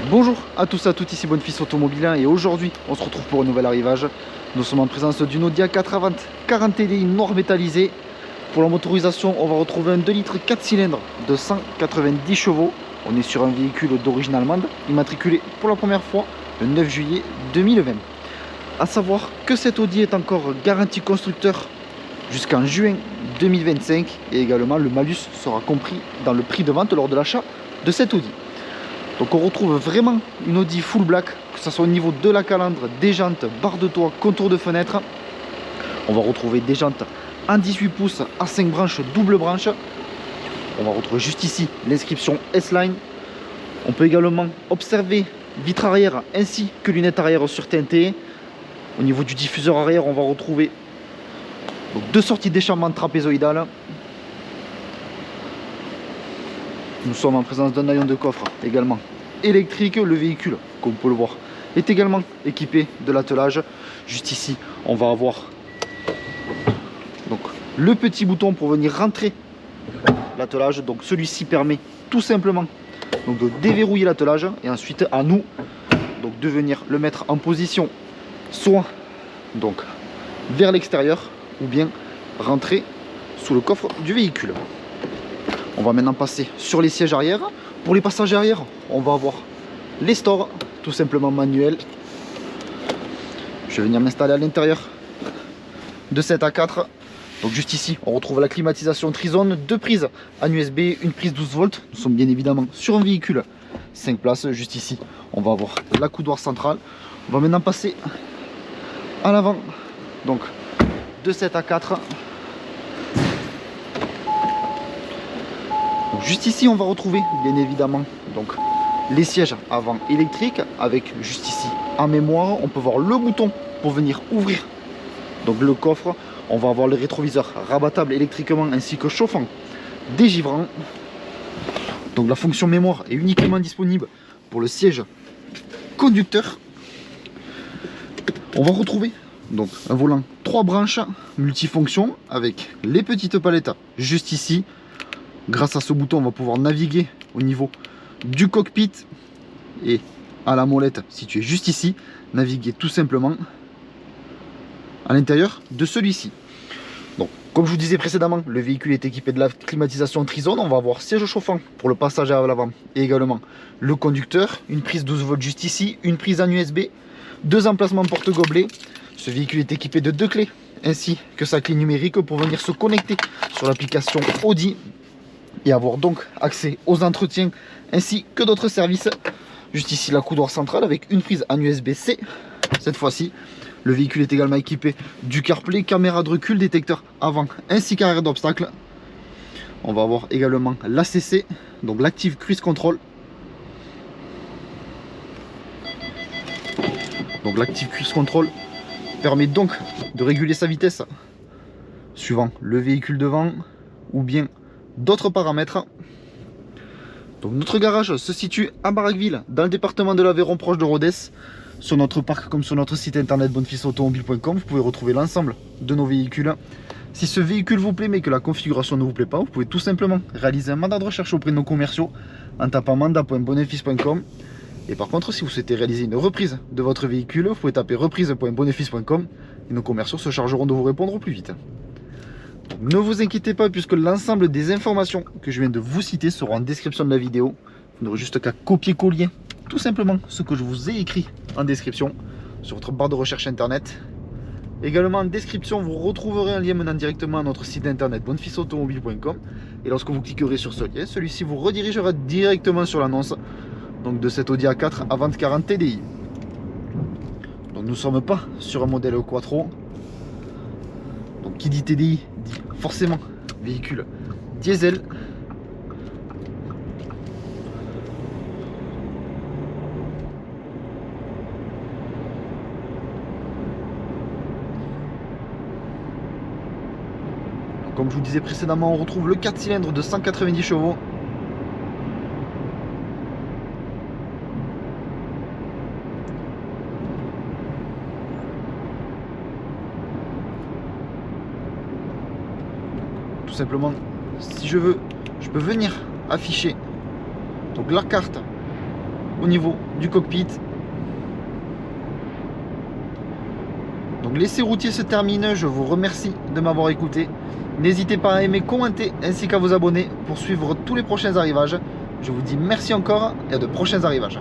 Bonjour à tous et à toutes, ici Bonfils Automobile et aujourd'hui on se retrouve pour un nouvel arrivage. Nous sommes en présence d'une Audi A4 Avant 40 TDI noir métallisé. Pour la motorisation, on va retrouver un 2 litres 4 cylindres de 190 chevaux. On est sur un véhicule d'origine allemande, immatriculé pour la première fois le 9 juillet 2020. A savoir que cette Audi est encore garantie constructeur jusqu'en juin 2025 et également le malus sera compris dans le prix de vente lors de l'achat de cette Audi. Donc on retrouve vraiment une Audi full black, que ce soit au niveau de la calandre, des jantes, barre de toit, contour de fenêtre. On va retrouver des jantes en 18 pouces à 5 branches, double branche. On va retrouver juste ici l'inscription S-Line. On peut également observer vitre arrière ainsi que lunettes arrière sur TNT. Au niveau du diffuseur arrière, on va retrouver donc deux sorties d'échappement trapézoïdales. Nous sommes en présence d'un haillon de coffre également électrique. Le véhicule, comme on peut le voir, est également équipé de l'attelage. Juste ici, on va avoir donc le petit bouton pour venir rentrer l'attelage. Donc celui-ci permet tout simplement donc de déverrouiller l'attelage et ensuite à nous donc de venir le mettre en position soit donc vers l'extérieur ou bien rentrer sous le coffre du véhicule. On va maintenant passer sur les sièges arrière. Pour les passagers arrière, on va avoir les stores, tout simplement manuels. Je vais venir m'installer à l'intérieur de cette A4. Donc juste ici, on retrouve la climatisation Trizone, deux prises en USB, une prise 12 volts. Nous sommes bien évidemment sur un véhicule 5 places. Juste ici, on va avoir la coudoir centrale. On va maintenant passer à l'avant donc de cette A4. Donc juste ici, on va retrouver bien évidemment donc les sièges avant électriques avec juste ici en mémoire. On peut voir le bouton pour venir ouvrir donc le coffre. On va avoir le rétroviseur rabattable électriquement ainsi que chauffant dégivrant. Donc la fonction mémoire est uniquement disponible pour le siège conducteur. On va retrouver donc un volant 3 branches multifonction avec les petites palettes juste ici. Grâce à ce bouton, on va pouvoir naviguer au niveau du cockpit et à la molette située juste ici, naviguer tout simplement à l'intérieur de celui-ci. Donc, comme je vous disais précédemment, le véhicule est équipé de la climatisation Trizone. On va avoir siège chauffant pour le passager à l'avant et également le conducteur. Une prise 12 volts juste ici, une prise en USB, deux emplacements porte-gobelets. Ce véhicule est équipé de deux clés ainsi que sa clé numérique pour venir se connecter sur l'application Audi et avoir donc accès aux entretiens ainsi que d'autres services. Juste ici la coudoir centrale avec une prise en USB-C cette fois-ci. Le véhicule est également équipé du CarPlay, caméra de recul, détecteur avant ainsi qu'arrière d'obstacles. On va avoir également l'ACC, donc l'Active Cruise Control. Donc l'Active Cruise Control permet donc de réguler sa vitesse suivant le véhicule devant ou bien d'autres paramètres. Donc notre garage se situe à Barraqueville dans le département de l'Aveyron proche de Rodez. Sur notre parc comme sur notre site internet bonfilsautomobile.com, vous pouvez retrouver l'ensemble de nos véhicules. Si ce véhicule vous plaît mais que la configuration ne vous plaît pas, vous pouvez tout simplement réaliser un mandat de recherche auprès de nos commerciaux en tapant mandat.bonefils.com. Et par contre, si vous souhaitez réaliser une reprise de votre véhicule, vous pouvez taper reprise.bonefils.com et nos commerciaux se chargeront de vous répondre au plus vite. Donc, ne vous inquiétez pas puisque l'ensemble des informations que je viens de vous citer seront en description de la vidéo. Vous n'aurez juste qu'à copier-coller tout simplement ce que je vous ai écrit en description sur votre barre de recherche internet. Également en description, vous retrouverez un lien menant directement à notre site internet bonefilsautomobile.com et lorsque vous cliquerez sur ce lien, celui-ci vous redirigera directement sur l'annonce donc de cette Audi A4 Avant 40 TDI. Donc nous ne sommes pas sur un modèle Quattro. Donc qui dit TDI dit forcément véhicule diesel. Donc, comme je vous disais précédemment, on retrouve le 4 cylindres de 190 chevaux. Tout simplement, si je veux, je peux venir afficher donc la carte au niveau du cockpit. Donc l'essai routier se termine, je vous remercie de m'avoir écouté. N'hésitez pas à aimer, commenter ainsi qu'à vous abonner pour suivre tous les prochains arrivages. Je vous dis merci encore et à de prochains arrivages.